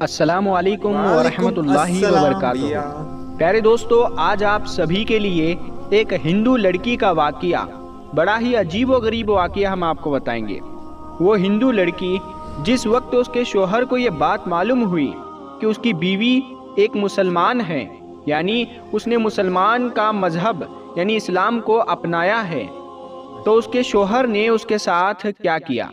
अस्सलामु अलैकुम वरहमतुल्लाहि वबरकातुहू। प्यारे दोस्तों, आज आप सभी के लिए एक हिंदू लड़की का वाक़या, बड़ा ही अजीब व गरीब वाक़या हम आपको बताएंगे। वो हिंदू लड़की जिस वक्त उसके शोहर को ये बात मालूम हुई कि उसकी बीवी एक मुसलमान है, यानी उसने मुसलमान का मजहब यानी इस्लाम को अपनाया है, तो उसके शोहर ने उसके साथ क्या किया।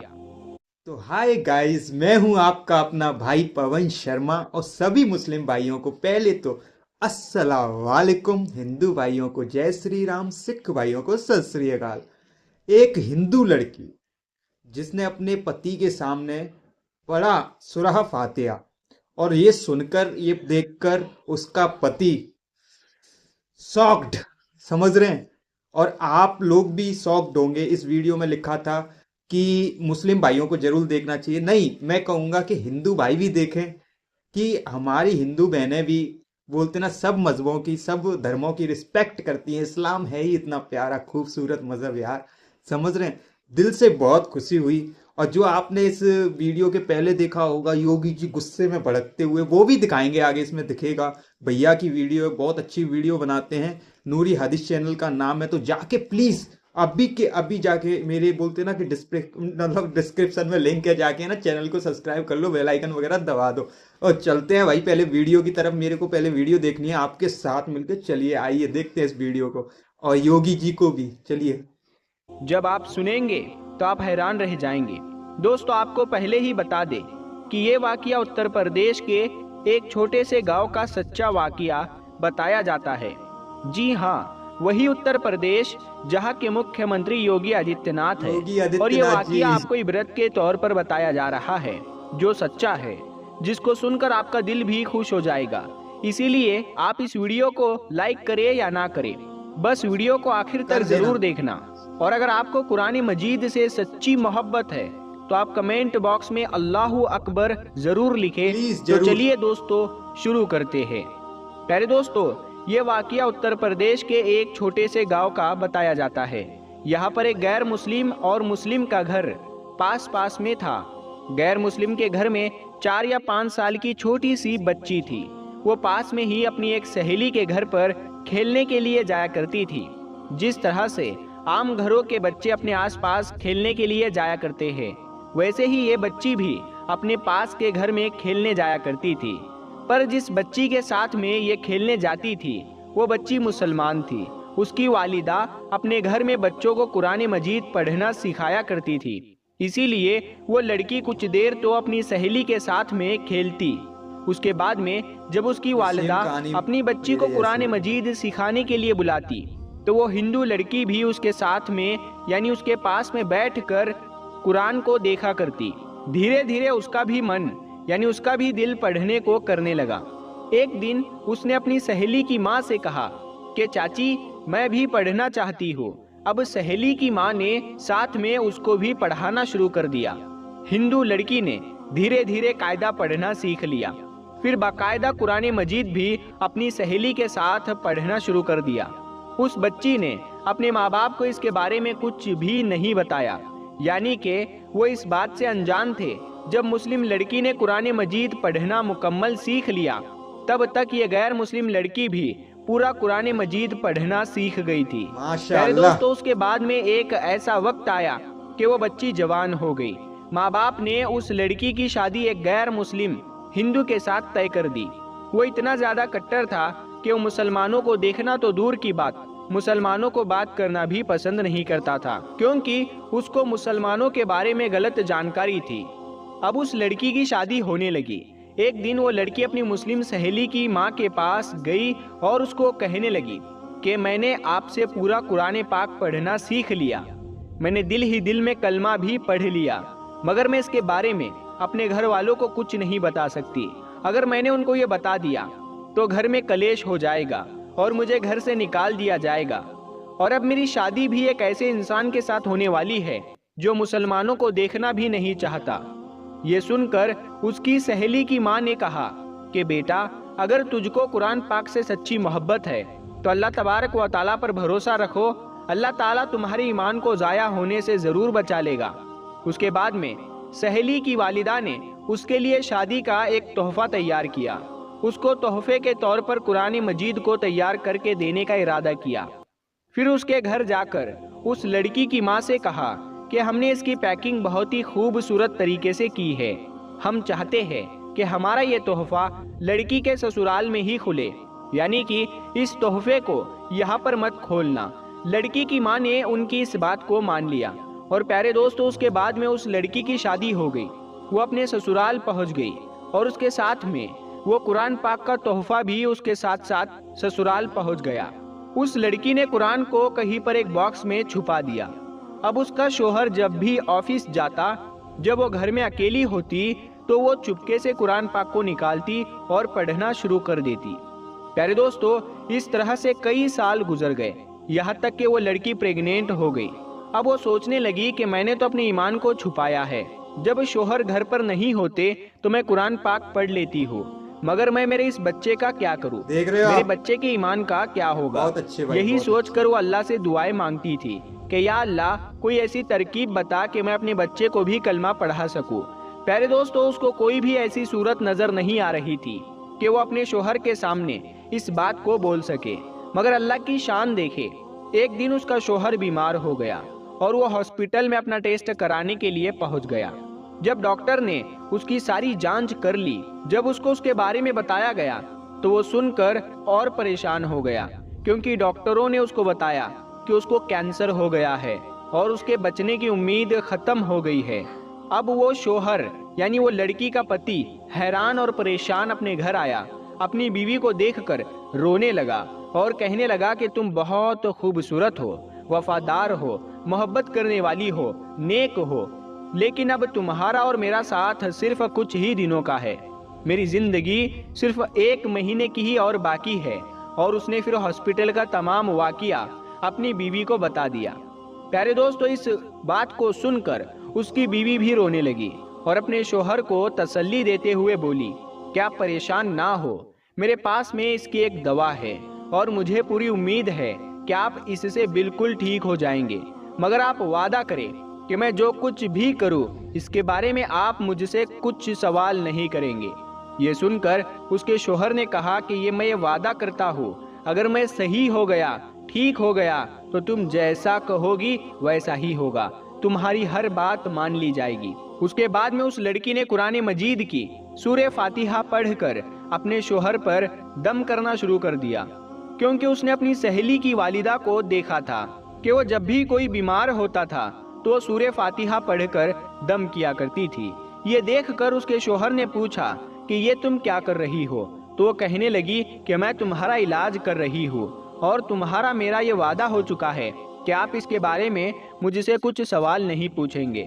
तो हाय गाइस, मैं हूं आपका अपना भाई पवन शर्मा और सभी मुस्लिम भाइयों को पहले तो अस्सलाम वालेकुम, हिंदू भाइयों को जय श्री राम, सिख भाइयों को सत श्री अकाल। एक हिंदू लड़की जिसने अपने पति के सामने पढ़ा सूरह फातिहा और ये सुनकर ये देखकर उसका पति शॉक्ड, समझ रहे हैं, और आप लोग भी शॉक्ड होंगे। इस वीडियो में लिखा था कि मुस्लिम भाइयों को जरूर देखना चाहिए, नहीं मैं कहूँगा कि हिंदू भाई भी देखें, कि हमारी हिंदू बहनें भी बोलते ना सब मजहबों की सब धर्मों की रिस्पेक्ट करती हैं। इस्लाम है ही इतना प्यारा खूबसूरत मजहब यार, समझ रहे हैं। दिल से बहुत खुशी हुई। और जो आपने इस वीडियो के पहले देखा होगा योगी जी गुस्से में भड़कते हुए, वो भी दिखाएंगे आगे, इसमें दिखेगा। भैया की वीडियो बहुत अच्छी वीडियो बनाते हैं, नूरी हदीस चैनल का नाम है, तो जाके प्लीज अभी के अभी जाके मेरे बोलते ना कि डिस्क्रिप्शन में लिंक है, जाके ना चैनल को सब्सक्राइब कर लो, बेल आइकन वगैरह दबा दो। और चलते हैं भाई पहले वीडियो की तरफ। मेरे को पहले वीडियो देखनी है आपके साथ मिलकर, चलिए आइए देखते हैं इस वीडियो को, और योगी जी को भी। चलिए, जब आप सुनेंगे तो आप हैरान रह जाएंगे। दोस्तों, आपको पहले ही बता दें कि ये वाकया उत्तर प्रदेश के एक छोटे से गांव का सच्चा वाकया बताया जाता है। जी हाँ, वही उत्तर प्रदेश जहां के मुख्यमंत्री योगी आदित्यनाथ है। और ये वाकया आपको इबरत के तौर पर बताया जा रहा है, जो सच्चा है, जिसको सुनकर आपका दिल भी खुश हो जाएगा। इसीलिए आप इस वीडियो को लाइक करें या ना करें, बस वीडियो को आखिर तक जरूर देखना। और अगर आपको कुरान मजीद से सच्ची मोहब्बत है तो आप कमेंट बॉक्स में अल्लाहू अकबर जरूर लिखें। तो चलिए दोस्तों शुरू करते हैं। प्यारे दोस्तों, ये वाकया उत्तर प्रदेश के एक छोटे से गांव का बताया जाता है। यहाँ पर एक गैर मुस्लिम और मुस्लिम का घर पास पास में था। गैर मुस्लिम के घर में 4 या 5 साल की छोटी सी बच्ची थी। वो पास में ही अपनी एक सहेली के घर पर खेलने के लिए जाया करती थी। जिस तरह से आम घरों के बच्चे अपने आसपास खेलने के लिए जाया करते हैं, वैसे ही ये बच्ची भी अपने पास के घर में खेलने जाया करती थी। पर जिस बच्ची के साथ में ये खेलने जाती थी वो बच्ची मुसलमान थी। उसकी वालिदा अपने घर में बच्चों को कुरान मजीद पढ़ना सिखाया करती थी। इसीलिए वो लड़की कुछ देर तो अपनी सहेली के साथ में खेलती। उसके बाद में जब उसकी वालिदा अपनी बच्ची को कुरान मजीद सिखाने के लिए बुलाती तो वो हिंदू लड़की भी उसके साथ में यानी उसके पास में बैठकर कुरान को देखा करती। धीरे धीरे उसका भी मन यानी उसका भी दिल पढ़ने को करने लगा। एक दिन उसने अपनी सहेली की माँ से कहा कि चाची, मैं भी पढ़ना चाहती हूँ। अब सहेली की माँ ने साथ में उसको भी पढ़ाना शुरू कर दिया। हिंदू लड़की ने धीरे धीरे कायदा पढ़ना सीख लिया। फिर बाकायदा कुरान मजीद भी अपनी सहेली के साथ पढ़ना शुरू कर दिया। उस बच्ची ने अपने माँ बाप को इसके बारे में कुछ भी नहीं बताया, यानी कि वो इस बात से अनजान थे। जब मुस्लिम लड़की ने कुरान मजीद पढ़ना मुकम्मल सीख लिया, तब तक ये गैर मुस्लिम लड़की भी पूरा कुरान मजीद पढ़ना सीख गई थी। प्यारे दोस्तों, उसके बाद में एक ऐसा वक्त आया कि वो बच्ची जवान हो गई। माँ बाप ने उस लड़की की शादी एक गैर मुस्लिम हिंदू के साथ तय कर दी। वो इतना ज्यादा कट्टर था कि वो मुसलमानों को देखना तो दूर की बात, मुसलमानों को बात करना भी पसंद नहीं करता था, क्योंकि उसको मुसलमानों के बारे में गलत जानकारी थी। अब उस लड़की की शादी होने लगी। एक दिन वो लड़की अपनी मुस्लिम सहेली की माँ के पास गई और उसको कहने लगी कि मैंने आपसे पूरा कुरान पाक पढ़ना सीख लिया, मैंने दिल ही दिल में कलमा भी पढ़ लिया, मगर मैं इसके बारे में अपने घर वालों को कुछ नहीं बता सकती। अगर मैंने उनको ये बता दिया तो घर में कलेश हो जाएगा और मुझे घर से निकाल दिया जाएगा। और अब मेरी शादी भी एक ऐसे इंसान के साथ होने वाली है जो मुसलमानों को देखना भी नहीं चाहता। ये सुनकर उसकी सहेली की माँ ने कहा कि बेटा, अगर तुझको कुरान पाक से सच्ची मोहब्बत है तो अल्लाह तबारक व तआला पर भरोसा रखो, अल्लाह ताला तुम्हारे ईमान को ज़ाया होने से ज़रूर बचा लेगा। उसके बाद में सहेली की वालिदा ने اس کے لیے شادی کا ایک تحفہ تیار کیا۔ اس کو تحفے کے طور پر قرآن مجید کو تیار کر کے دینے کا ارادہ کیا۔ پھر اس کے گھر جا کر اس لڑکی کی ماں سے کہا کہ ہم نے اس کی پیکنگ بہت ہی خوبصورت طریقے سے کی ہے، ہم چاہتے ہیں کہ ہمارا یہ تحفہ لڑکی کے سسرال میں ہی کھلے، یعنی کہ اس تحفے کو یہاں پر مت کھولنا۔ لڑکی کی ماں نے ان کی اس بات کو مان لیا، اور پیارے دوستو اس کے بعد میں اس لڑکی کی شادی ہو گئی، وہ اپنے سسرال پہنچ گئی، اور اس کے ساتھ میں وہ قرآن پاک کا تحفہ بھی اس کے ساتھ ساتھ سسرال پہنچ گیا۔ اس لڑکی نے قرآن کو کہیں پر ایک باکس میں چھپا دیا۔ اب اس کا شوہر جب بھی آفس جاتا، جب وہ گھر میں اکیلی ہوتی تو وہ چپکے سے قرآن پاک کو نکالتی اور پڑھنا شروع کر دیتی۔ پیارے دوستو اس طرح سے کئی سال گزر گئے، یہاں تک کہ وہ لڑکی پریگنینٹ ہو گئی۔ اب وہ سوچنے لگی کہ میں نے تو اپنے ایمان کو چھپایا ہے، جب شوہر گھر پر نہیں ہوتے تو میں قرآن پاک پڑھ لیتی ہوں، مگر میں میرے اس بچے کا کیا کروں؟ میرے بچے کے ایمان کا کیا ہوگا؟ یہی سوچ کر وہ اللہ سے دعائیں مانگتی تھی کہ یا اللہ کوئی ایسی ترکیب بتا کہ میں اپنے بچے کو بھی کلمہ پڑھا سکوں۔ پیارے دوستو اس کو کوئی بھی ایسی صورت نظر نہیں آ رہی تھی کہ وہ اپنے شوہر کے سامنے اس بات کو بول سکے، مگر اللہ کی شان دیکھے، ایک دن اس کا شوہر بیمار ہو گیا اور وہ ہاسپٹل میں اپنا ٹیسٹ کرانے کے لیے پہنچ گیا۔ جب ڈاکٹر نے اس کی ساری جانچ کر لی، جب اس کو اس کے بارے میں بتایا گیا تو وہ سن کر اور پریشان ہو گیا، کیونکہ ڈاکٹروں نے اس کو بتایا کہ اس کو کینسر ہو گیا ہے اور اس کے بچنے کی امید ختم ہو گئی ہے۔ اب وہ شوہر یعنی وہ لڑکی کا پتی حیران اور پریشان اپنے گھر آیا، اپنی بیوی کو دیکھ کر رونے لگا اور کہنے لگا کہ تم بہت خوبصورت ہو، وفادار ہو، محبت کرنے والی ہو، نیک ہو، لیکن اب تمہارا اور میرا ساتھ صرف کچھ ہی دنوں کا ہے، میری زندگی صرف 1 مہینے کی ہی اور باقی ہے۔ اور اس نے پھر ہاسپٹل کا تمام واقعہ اپنی بیوی کو بتا دیا۔ پیارے دوستو اس بات کو سن کر اس کی بیوی بھی رونے لگی اور اپنے شوہر کو تسلی دیتے ہوئے بولی کہ آپ پریشان نہ ہو، میرے پاس میں اس کی ایک دوا ہے اور مجھے پوری امید ہے کہ آپ اس سے بالکل ٹھیک ہو جائیں گے، مگر آپ وعدہ کریں کہ میں جو کچھ بھی کروں اس کے بارے میں آپ مجھ سے کچھ سوال نہیں کریں گے۔ یہ سن کر اس کے شوہر نے کہا کہ میں یہ وعدہ کرتا ہوں، اگر میں صحیح ہو گیا، ٹھیک ہو گیا تو تم جیسا کہو گی ویسا ہی ہوگا، تمہاری ہر بات مان لی جائے گی۔ اس کے بعد میں اس لڑکی نے قرآن مجید کی سورہ فاتحہ پڑھ کر اپنے شوہر پر دم کرنا شروع کر دیا، کیونکہ اس نے اپنی سہیلی کی والدہ کو دیکھا تھا کہ وہ جب بھی کوئی بیمار ہوتا تھا تو وہ سورہ فاتحہ پڑھ کر دم کیا کرتی تھی۔ یہ دیکھ کر اس کے شوہر نے پوچھا کہ یہ تم کیا کر رہی ہو؟ تو وہ کہنے لگی کہ میں تمہارا علاج کر رہی ہوں اور تمہارا میرا یہ وعدہ ہو چکا ہے کہ آپ اس کے بارے میں مجھ سے کچھ سوال نہیں پوچھیں گے۔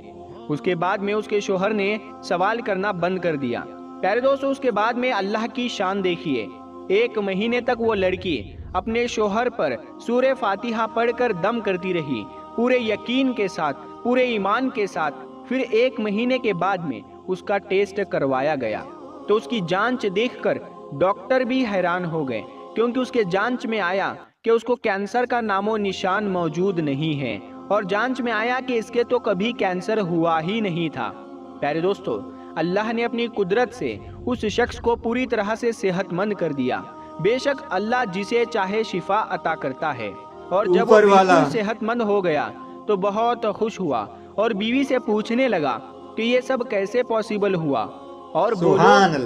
اس کے بعد میں اس کے شوہر نے سوال کرنا بند کر دیا۔ پیارے دوستو اس کے بعد میں اللہ کی شان دیکھیے، 1 مہینے تک وہ لڑکی اپنے شوہر پر سورہ فاتحہ پڑھ کر دم کرتی رہی، پورے یقین کے ساتھ، پورے ایمان کے ساتھ۔ پھر 1 مہینے کے بعد میں اس کا ٹیسٹ کروایا گیا تو اس کی جانچ دیکھ کر ڈاکٹر بھی حیران ہو گئے، کیونکہ اس کے جانچ میں آیا کہ اس کو کینسر کا نام و نشان موجود نہیں ہے، اور جانچ میں آیا کہ اس کے تو کبھی کینسر ہوا ہی نہیں تھا۔ پیارے دوستو اللہ نے اپنی قدرت سے اس شخص کو پوری طرح سے صحت مند کر دیا۔ بے شک اللہ جسے چاہے شفا عطا کرتا ہے، اور جب وہ بالکل صحت مند ہو گیا تو بہت خوش ہوا اور بیوی سے پوچھنے لگا کہ یہ سب کیسے پاسبل ہوا، اور بولو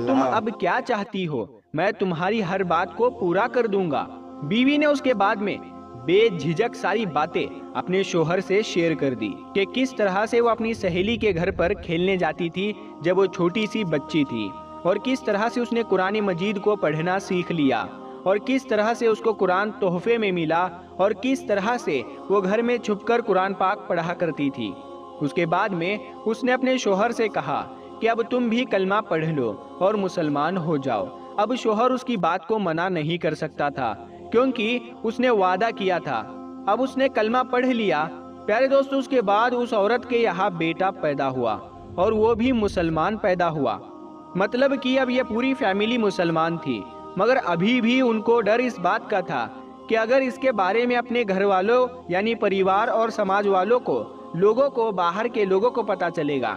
تم اب کیا چاہتی ہو، میں تمہاری ہر بات کو پورا کر دوں گا۔ بیوی نے اس کے بعد میں بے جھجک ساری باتیں اپنے شوہر سے شیئر کر دی کہ کس طرح سے وہ اپنی سہیلی کے گھر پر کھیلنے جاتی تھی جب وہ چھوٹی سی بچی تھی، اور کس طرح سے اس نے قرآن مجید کو پڑھنا سیکھ لیا، اور کس طرح سے اس کو قرآن تحفے میں ملا، اور کس طرح سے وہ گھر میں چھپ کر قرآن پاک پڑھا کرتی تھی۔ اس کے بعد میں اس نے اپنے شوہر سے کہا کہ اب تم بھی کلمہ پڑھ لو اور مسلمان ہو جاؤ۔ اب شوہر اس کی بات کو منع نہیں کر سکتا تھا، کیونکہ اس نے وعدہ کیا تھا۔ اب اس نے کلمہ پڑھ لیا۔ پیارے دوستو اس کے بعد اس عورت کے یہاں بیٹا پیدا ہوا، اور وہ بھی مسلمان پیدا ہوا۔ مطلب کہ اب یہ پوری فیملی مسلمان تھی، مگر ابھی بھی ان کو ڈر اس بات کا تھا کہ اگر اس کے بارے میں اپنے گھر والوں یعنی پریوار اور سماج والوں کو، لوگوں کو، باہر کے لوگوں کو پتہ چلے گا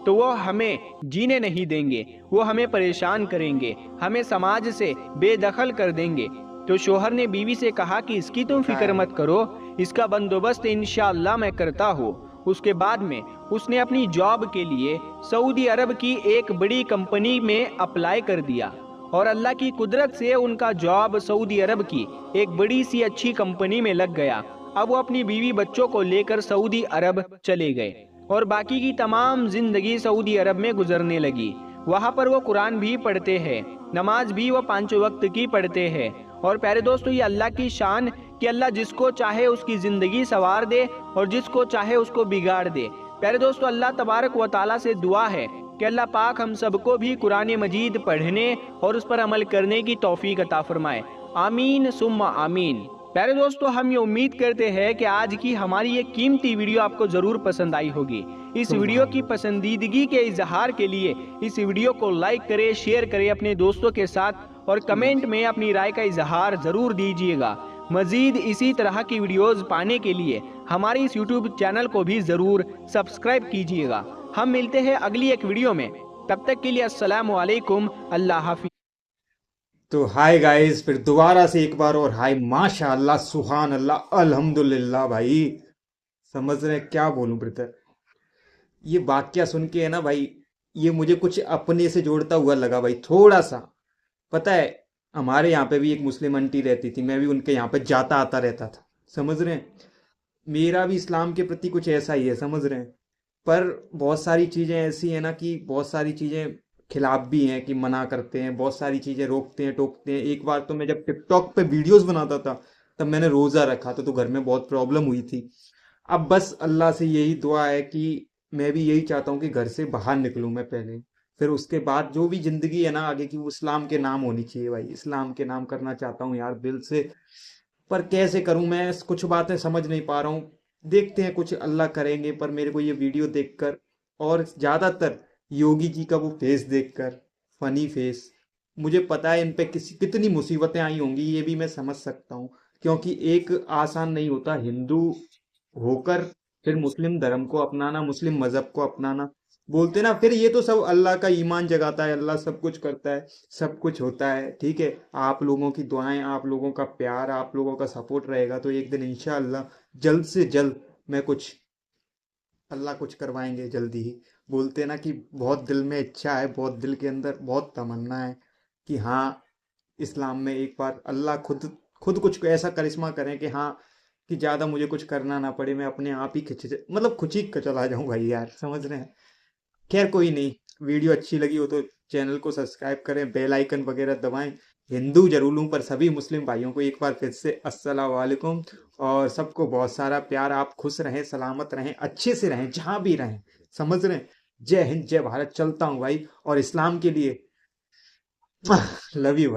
तो वो हमें जीने नहीं देंगे, वो हमें परेशान करेंगे, हमें समाज से बेदखल कर देंगे। तो शोहर ने बीवी से कहा कि इसकी तुम फिक्र मत करो, इसका बंदोबस्त इंशाअल्लाह मैं करता हूँ। उसके बाद में उसने अपनी जॉब के लिए सऊदी अरब की एक बड़ी कंपनी में अप्लाई कर दिया और अल्लाह की कुदरत से उनका जॉब सऊदी अरब की एक बड़ी सी अच्छी कंपनी में लग गया। अब वो अपनी बीवी बच्चों को लेकर सऊदी अरब चले गए और बाकी की तमाम जिंदगी सऊदी अरब में गुजरने लगी। वहाँ पर वो कुरान भी पढ़ते हैं, नमाज भी वो 5 वक्त की पढ़ते हैं। और प्यारे दोस्तों, ये अल्लाह की शान कि अल्लाह जिसको चाहे उसकी ज़िंदगी संवार दे और जिसको चाहे उसको बिगाड़ दे। प्यारे दोस्तों, अल्लाह तबारक व ताला से दुआ है कि अल्लाह पाक हम सबको भी कुरान मजीद पढ़ने और उस पर अमल करने की तौफीक अता फरमाए। आमीन सुम्मा आमीन। प्यारे दोस्तों, हम ये उम्मीद करते हैं कि आज की हमारी ये कीमती वीडियो आपको ज़रूर पसंद आई होगी। इस वीडियो की पसंदीदगी के इजहार के लिए इस वीडियो को लाइक करें, शेयर करें अपने दोस्तों के साथ और कमेंट में अपनी राय का इजहार ज़रूर दीजिएगा। मज़ीद इसी तरह की वीडियोज़ पाने के लिए हमारे इस यूट्यूब चैनल को भी ज़रूर सब्सक्राइब कीजिएगा। हम मिलते हैं अगली एक वीडियो में, तब तक के लिए अस्सलामु अलैकुम, अल्लाह हाफिज़। तो हाय गाइस, फिर दोबारा से एक बार और हाय, माशाअल्लाह, सुभान अल्लाह, अल्हम्दुलिल्लाह। भाई समझ रहे हैं क्या बोलूं ब्रदर, ये वाक्या सुन के है ना भाई, ये मुझे कुछ अपने से जोड़ता हुआ लगा भाई थोड़ा सा। पता है, हमारे यहाँ पे भी एक मुस्लिम आंटी रहती थी, मैं भी उनके यहाँ पे जाता आता रहता था। समझ रहे हैं, मेरा भी इस्लाम के प्रति कुछ ऐसा ही है, समझ रहे हैं। पर बहुत सारी चीज़ें ऐसी हैं ना कि बहुत सारी चीज़ें खिलाफ भी हैं कि मना करते हैं, बहुत सारी चीज़ें रोकते हैं टोकते हैं। एक बार तो मैं जब टिकटॉक पे वीडियोस बनाता था तब मैंने रोज़ा रखा था, तो घर में बहुत प्रॉब्लम हुई थी। अब बस अल्लाह से यही दुआ है कि मैं भी यही चाहता हूँ कि घर से बाहर निकलूँ मैं पहले, फिर उसके बाद जो भी ज़िंदगी है ना आगे की, वो इस्लाम के नाम होनी चाहिए भाई। इस्लाम के नाम करना चाहता हूँ यार दिल से, पर कैसे करूँ मैं, कुछ बातें समझ नहीं पा रहा हूँ। देखते हैं, कुछ अल्लाह करेंगे। पर मेरे को ये वीडियो देखकर और ज़्यादातर योगी जी का वो फेस देखकर, फनी फेस, मुझे पता है इन पे कितनी मुसीबतें आई होंगी, ये भी मैं समझ सकता हूँ। क्योंकि एक आसान नहीं होता हिंदू होकर फिर मुस्लिम धर्म को अपनाना, मुस्लिम मजहब को अपनाना। बोलते ना फिर ये तो सब अल्लाह का ईमान जगाता है, अल्लाह सब कुछ करता है, सब कुछ होता है, ठीक है। आप लोगों की दुआएं, आप लोगों का प्यार, आप लोगों का सपोर्ट रहेगा तो एक दिन इंशाअल्लाह जल्द से जल्द मैं कुछ, अल्लाह कुछ करवाएंगे जल्दी ही। बोलते ना कि बहुत दिल में इच्छा है, बहुत दिल के अंदर बहुत तमन्ना है कि हाँ, इस्लाम में एक बार अल्लाह खुद खुद कुछ ऐसा करिश्मा करें कि हाँ, कि ज़्यादा मुझे कुछ करना ना पड़े, मैं अपने आप ही मतलब खुद ही चला जाऊँ भाई यार, समझ रहे हैं। खैर कोई नहीं, वीडियो अच्छी लगी हो तो चैनल को सब्सक्राइब करें, बेल आइकन वगैरह दबाएं। हिंदू जरूर हूँ पर सभी मुस्लिम भाइयों को एक बार फिर से अस्सलाम वालेकुम, और सबको बहुत सारा प्यार। आप खुश रहें, सलामत रहें, अच्छे से रहें जहाँ भी रहें, समझ रहे हैं। जय हिंद, जय भारत। चलता हूँ भाई, और इस्लाम के लिए लव यू भाई।